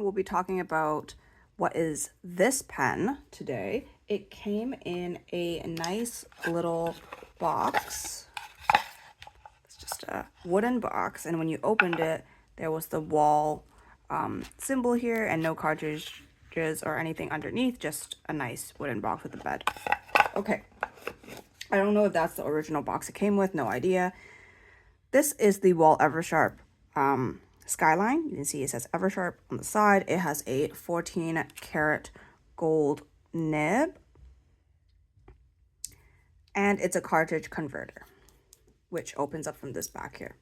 we'll be talking about what is this pen today. It came in a nice little box. It's just a wooden box, and when you opened it, there was the Wahl symbol here and no cartridges or anything underneath, just a nice wooden box with a bed. Okay, I don't know if that's the original box it came with, no idea. This is the Wahl Eversharp Skyline. You can see it says Eversharp on the side. It has a 14 karat gold nib, and it's a cartridge converter, which opens up from this back here.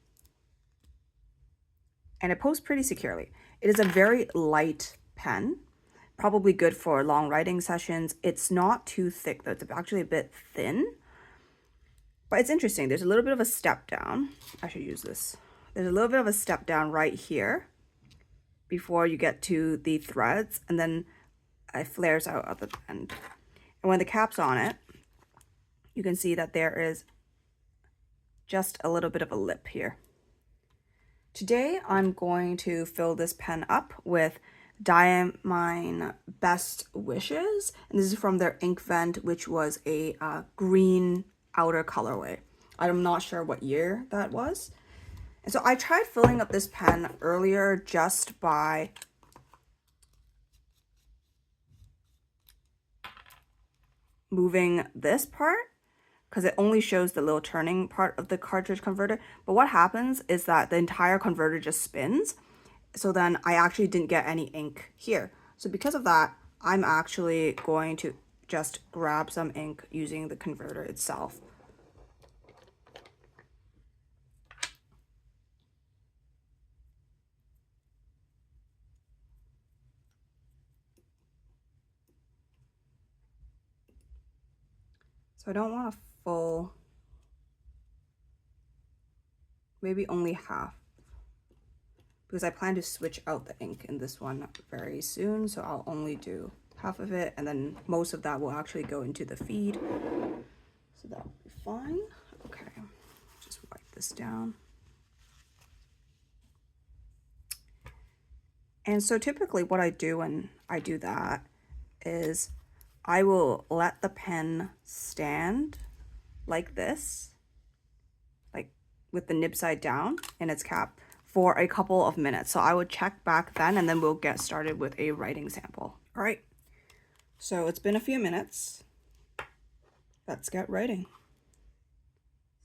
And it posts pretty securely. It is a very light pen, probably good for long writing sessions. It's not too thick though, it's actually a bit thin. But it's interesting, there's a little bit of a step down. I should use this. There's a little bit of a step down right here before you get to the threads, and then it flares out at the end. And when the cap's on it, you can see that there is just a little bit of a lip here. Today, I'm going to fill this pen up with Diamine Best Wishes, and this is from their ink vent, which was a green outer colorway. I'm not sure what year that was. And so I tried filling up this pen earlier just by moving this part, because it only shows the little turning part of the cartridge converter. But what happens is that the entire converter just spins. So then I actually didn't get any ink here. So because of that, I'm actually going to just grab some ink using the converter itself. So I don't want a full, maybe only half, because I plan to switch out the ink in this one very soon. So I'll only do half of it, and then most of that will actually go into the feed. So that'll be fine. Okay, just wipe this down. And so typically what I do when I do that is I will let the pen stand like this, like with the nib side down in its cap, for a couple of minutes. So I would check back then, and then we'll get started with a writing sample. All right, so it's been a few minutes. Let's get writing.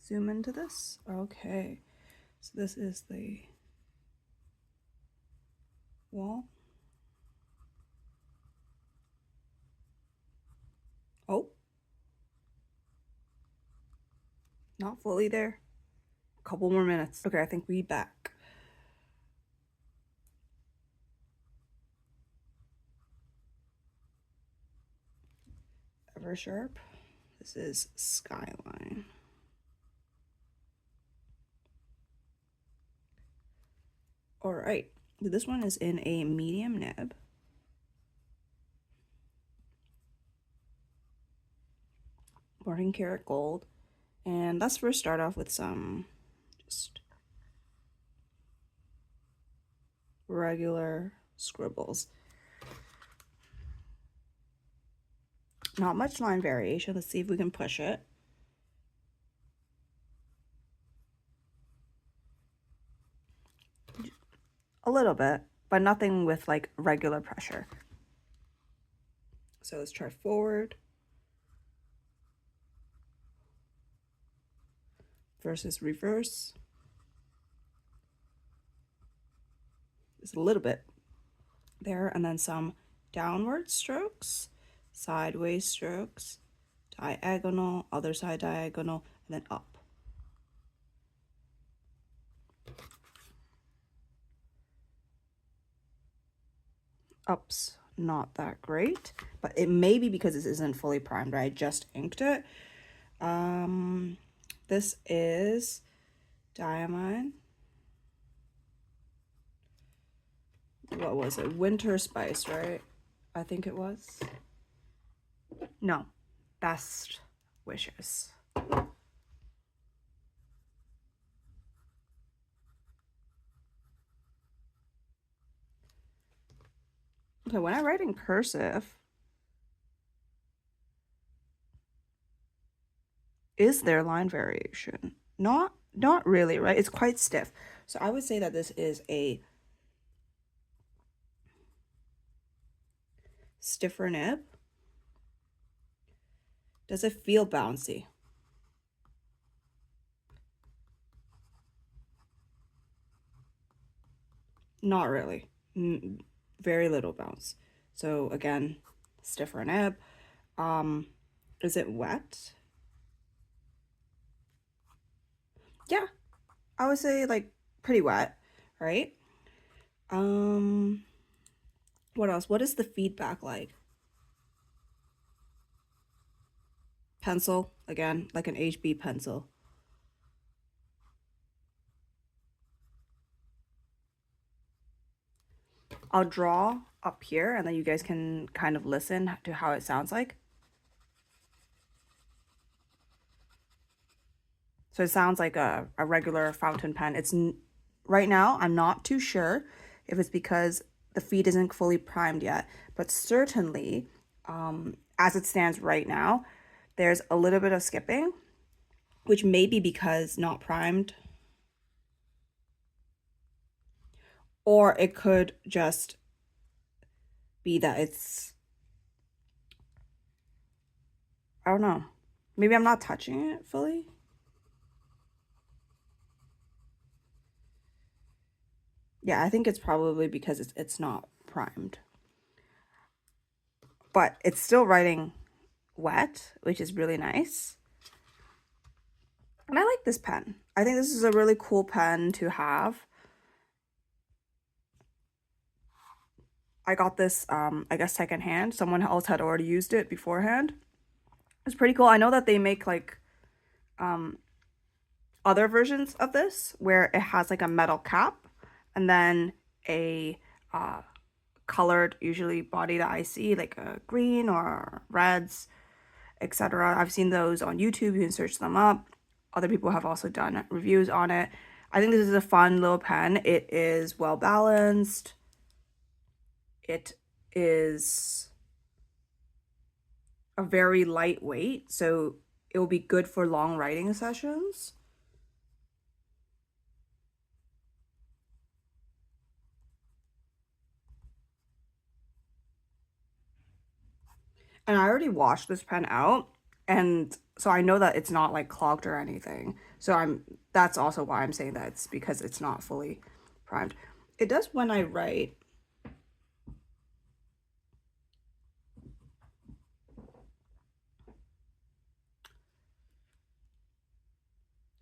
Zoom into this. Okay, so this is the Wahl. Oh, not fully there. A couple more minutes. Okay, I think we back. Eversharp. This is Skyline. All right, this one is in a medium nib. Morning karat gold. And let's first start off with some just regular scribbles. Not much line variation. Let's see if we can push it. A little bit, but nothing with like regular pressure. So let's try forward versus reverse. Just a little bit there, and then some downward strokes, sideways strokes, diagonal, other side diagonal, and then up. Up's not that great, but it may be because this isn't fully primed. I just inked it. This is Diamine. What was it? Winter Spice, right? I think it was. No, Best Wishes. Okay, when I write in cursive, is there line variation? Not really, right? It's quite stiff. So I would say that this is a stiffer nib. Does it feel bouncy? Not really. Very little bounce. So again, stiffer nib. Is it wet? Yeah, I would say like pretty wet, right? What else? What is the feedback like? Pencil, again, like an HB pencil. I'll draw up here and then you guys can kind of listen to how it sounds like. So it sounds like a regular fountain pen. Right now, I'm not too sure if it's because the feed isn't fully primed yet, but certainly, as it stands right now, there's a little bit of skipping, which may be because not primed, or it could just be that I don't know. Maybe I'm not touching it fully. Yeah, I think it's probably because it's not primed. But it's still writing wet, which is really nice. And I like this pen. I think this is a really cool pen to have. I got this, I guess secondhand. Someone else had already used it beforehand. It's pretty cool. I know that they make like other versions of this where it has like a metal cap and then a colored, usually body that I see, like a green or reds, etc. I've seen those on YouTube. You can search them up. Other people have also done reviews on it. I think this is a fun little pen. It is well balanced. It is a very lightweight, so it will be good for long writing sessions. And I already washed this pen out, and so I know that it's not like clogged or anything. So that's also why I'm saying that it's because it's not fully primed. It does when I write.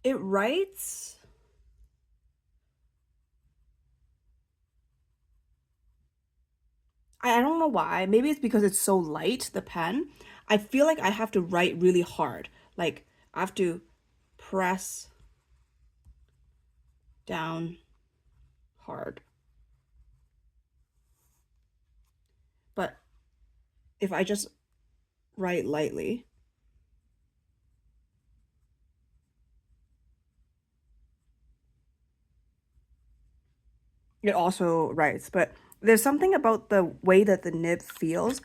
It writes. I don't know why. Maybe it's because it's so light, the pen. I feel like I have to write really hard. Like I have to press down hard. But if I just write lightly, it also writes. But there's something about the way that the nib feels,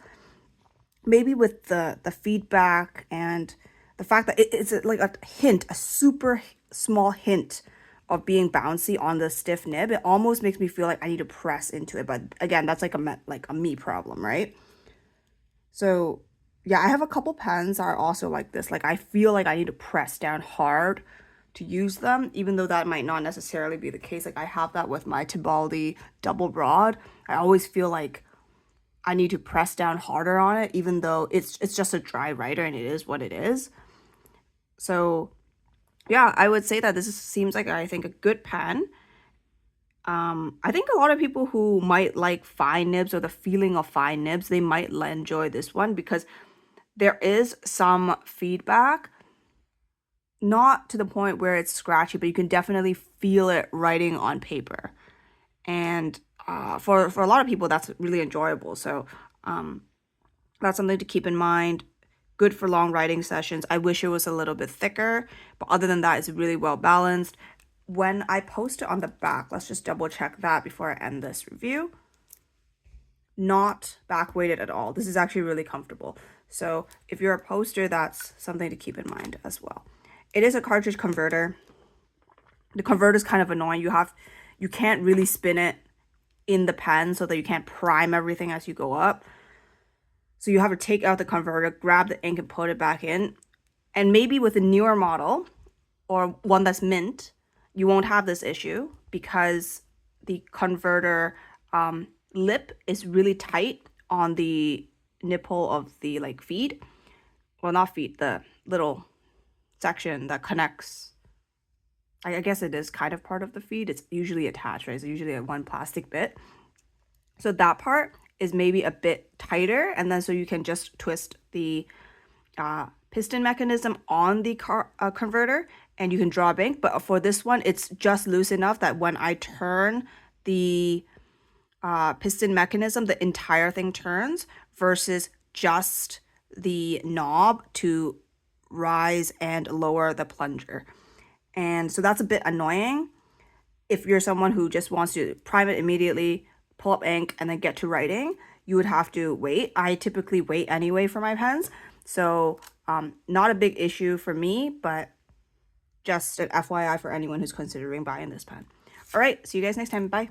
maybe with the feedback and the fact that it's like a hint, a super small hint of being bouncy on the stiff nib. It almost makes me feel like I need to press into it. But again, that's like a me problem, right? So yeah, I have a couple pens that are also like this. Like I feel like I need to press down hard to use them, even though that might not necessarily be the case. Like I have that with my Tibaldi double broad. I always feel like I need to press down harder on it, even though it's just a dry writer and it is what it is. So yeah, I would say that seems like, I think, a good pen. I think a lot of people who might like fine nibs or the feeling of fine nibs, they might enjoy this one because there is some feedback, not to the point where it's scratchy, but you can definitely feel it writing on paper. And for a lot of people, that's really enjoyable. So that's something to keep in mind. Good for long writing sessions. I wish it was a little bit thicker, but other than that, it's really well balanced. When I post it on the back, let's just double check that before I end this review. not back weighted at all. This is actually really comfortable. So if you're a poster, that's something to keep in mind as well. It is a cartridge converter. The converter is kind of annoying. You can't really spin it in the pen so that you can't prime everything as you go up. So you have to take out the converter, grab the ink and put it back in. And maybe with a newer model or one that's mint, you won't have this issue because the converter lip is really tight on the nipple of the like feed. Well, not feed, the little section that connects. I guess it is kind of part of the feed. It's usually attached, right? It's usually a one plastic bit. So that part is maybe a bit tighter, and then so you can just twist the piston mechanism on the converter and you can draw ink. But for this one, it's just loose enough that when I turn the piston mechanism, the entire thing turns versus just the knob to rise and lower the plunger. And so that's a bit annoying if you're someone who just wants to prime it immediately, pull up ink, and then get to writing. You would have to wait. I typically wait anyway for my pens. So not a big issue for me, but just an FYI for anyone who's considering buying this pen. All right, see you guys next time. Bye.